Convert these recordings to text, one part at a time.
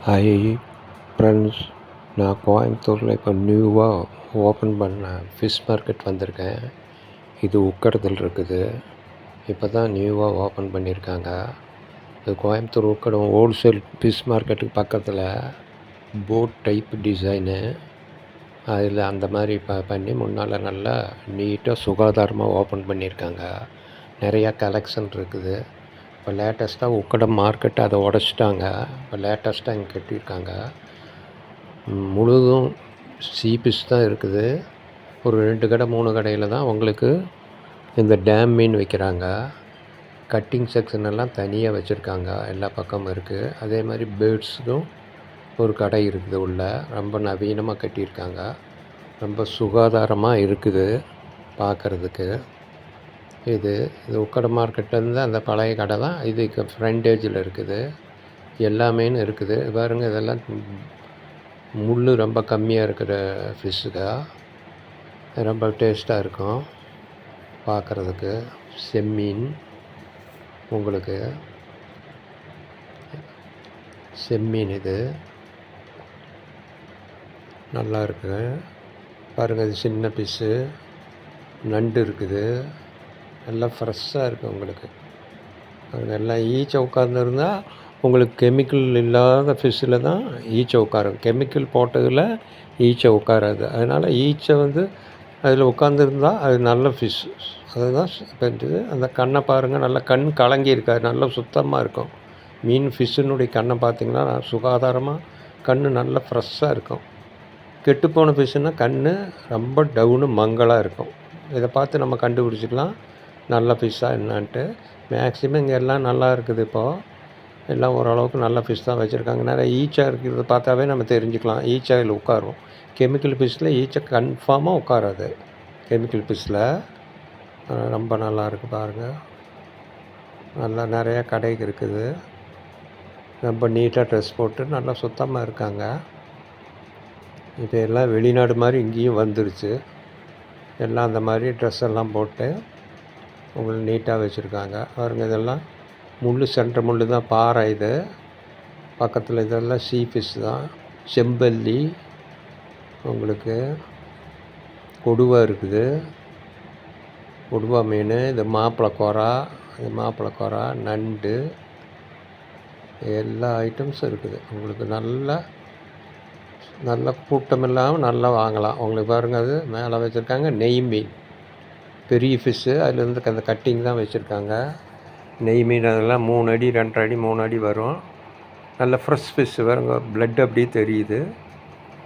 Hi friends, நான் கோயம்புத்தூரில் இப்போ நியூவாக ஓப்பன் பண்ண ஃபிஷ் மார்க்கெட் வந்திருக்கேன். இது உக்கடத்தில் இருக்குது. இப்போ தான் நியூவாக ஓப்பன் பண்ணியிருக்காங்க. இது கோயம்புத்தூர் உக்கடம் ஹோல்சேல் ஃபிஷ் மார்க்கெட்டுக்கு பக்கத்தில் போட் டைப் டிசைனு. அதில் அந்த மாதிரி பண்ணி முன்னால் நல்லா நீட்டாக சுகாதாரமாக ஓப்பன் பண்ணியிருக்காங்க. நிறையா கலெக்ஷன் இருக்குது. இப்போ லேட்டஸ்ட்டாக உக்கடம் மார்க்கெட்டை அதை உடச்சிட்டாங்க. இப்போ லேட்டஸ்ட்டாக இங்கே கட்டியிருக்காங்க. முழுதும் சீபிஸ் தான் இருக்குது. ஒரு 2 கடை 3 கடையில் தான் உங்களுக்கு இந்த டேம் மீன் வைக்கிறாங்க. கட்டிங் செக்ஷன் எல்லாம் தனியாக வச்சுருக்காங்க. எல்லா பக்கமும் இருக்குது. அதே மாதிரி பேர்ட்ஸுக்கும் ஒரு கடை இருக்குது உள்ள. ரொம்ப நவீனமாக கட்டியிருக்காங்க. ரொம்ப சுகாதாரமாக இருக்குது பார்க்குறதுக்கு. இது உக்கடம் மார்க்கெட்லேருந்து அந்த பழைய கடை தான். இதுக்கு ஃப்ரண்டேஜில் இருக்குது. எல்லாமேன்னு இருக்குது. பாருங்கள், இதெல்லாம் முள் ரொம்ப கம்மியாக இருக்கிற ஃபிஷ்ஷுக்கா. ரொம்ப டேஸ்ட்டாக இருக்கும் பார்க்குறதுக்கு. செம்மீன் உங்களுக்கு செம்மீன் இது நல்லா இருக்குது. பாருங்கள், இது சின்ன பீஸு. நண்டு இருக்குது. எல்லாம் ஃப்ரெஷ்ஷாக இருக்குது உங்களுக்கு. எல்லாம் ஈச்சை உட்காந்துருந்தால் உங்களுக்கு கெமிக்கல் இல்லாத ஃபிஷ்ஷில் தான் ஈச்சை உட்காரும். கெமிக்கல் போட்டதில் ஈச்சை உட்காராது. அதனால் ஈச்சை அதில் உட்காந்துருந்தா அது நல்ல ஃபிஷ். அதுதான் பண்ணுறது. அந்த கண்ணை பாருங்கள், நல்லா கண் கலங்கி இருக்காது. நல்லா சுத்தமாக இருக்கும். மீன் ஃபிஷ்ஷினுடைய கண்ணை பார்த்திங்கன்னா சுகாதாரமாக கண் நல்லா ஃப்ரெஷ்ஷாக இருக்கும். கெட்டுப்போன ஃபிஷ்ஷுனால் கண் ரொம்ப டவுனு மங்கலாக இருக்கும். இதை பார்த்து நம்ம கண்டுபிடிச்சிக்கலாம் நல்ல ஃபிஷ்ஷாக என்னான்ட்டு. மேக்ஸிமம் இங்கே எல்லாம் நல்லா இருக்குது. இப்போது எல்லாம் ஓரளவுக்கு நல்ல ஃபிஷ் தான் வச்சுருக்காங்க. நிறைய ஈச்சா இருக்கிறத பார்த்தாவே நம்ம தெரிஞ்சுக்கலாம். ஈச்சாயில் உட்காரும். கெமிக்கல் ஃபிஷ்ஷில் ஈச்சை கன்ஃபார்மாக உட்காராது. கெமிக்கல் ஃபிஷ்ஷில் ரொம்ப நல்லா இருக்குது பாருங்கள். நல்லா நிறையா கடைக்கு இருக்குது. ரொம்ப நீட்டாக ட்ரெஸ் போட்டு நல்லா சுத்தமாக இருக்காங்க. இப்போ எல்லாம் வெளிநாடு மாதிரி இங்கேயும் வந்துருச்சு. எல்லாம் அந்த மாதிரி ட்ரெஸ் எல்லாம் போட்டு உங்களுக்கு நீட்டாக வச்சுருக்காங்க. பாருங்க, இதெல்லாம் முள் சென்ட்ரு முள் தான், பாறை. இது பக்கத்தில் இதெல்லாம் சீ ஃபிஷ் தான். செம்பல்லி உங்களுக்கு கொடுவா இருக்குது. கொடுவா மீன். இது மாப்பிளை கோரா, நண்டு, எல்லா ஐட்டம்ஸும் இருக்குது உங்களுக்கு. நல்ல கூட்டம் இல்லாமல் நல்லா வாங்கலாம். உங்களுக்கு பாருங்கள், அது மேலே வச்சுருக்காங்க நெய் மீன். பெரிய ஃபிஷ்ஷு. அதுலேருந்து அந்த கட்டிங் தான் வச்சுருக்காங்க. நெய் மீன் அதெல்லாம் 3 அடி 2 அடி 3 அடி வரும். நல்ல ஃப்ரெஷ் ஃபிஷ்ஷு. பாருங்க, ப்ளட் அப்படியே தெரியுது.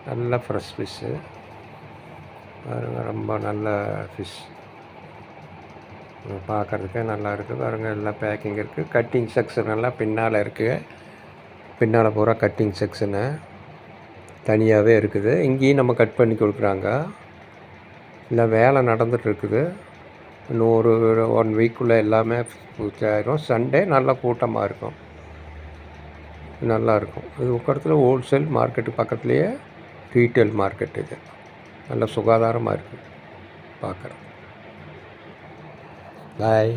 நல்ல ஃப்ரெஷ் ஃபிஷ்ஷு பாருங்கள். ரொம்ப நல்ல ஃபிஷ் பார்க்குறதுக்கே நல்லா இருக்குது. பாருங்கள், எல்லாம் பேக்கிங் இருக்குது. கட்டிங் செக்ஷன் எல்லாம் பின்னால் இருக்குது. பின்னால் பூரா கட்டிங் செக்ஷனு தனியாகவே இருக்குது. இங்கேயும் நம்ம கட் பண்ணி கொடுக்குறாங்க. இல்லை, வேலை நடந்துகிட்ருக்குது. இன்னும் ஒரு 1 வீக்குள்ளே எல்லாமே பூர்த்தி ஆகிரும். சண்டே நல்ல கூட்டமாக இருக்கும். நல்லாயிருக்கும். இது உக்கடத்தில் ஹோல்சேல் மார்க்கெட்டு பக்கத்துலேயே ரீட்டைல் மார்க்கெட். இது நல்ல சுகாதாரமாக இருக்குது பார்க்குறேன். பாய்.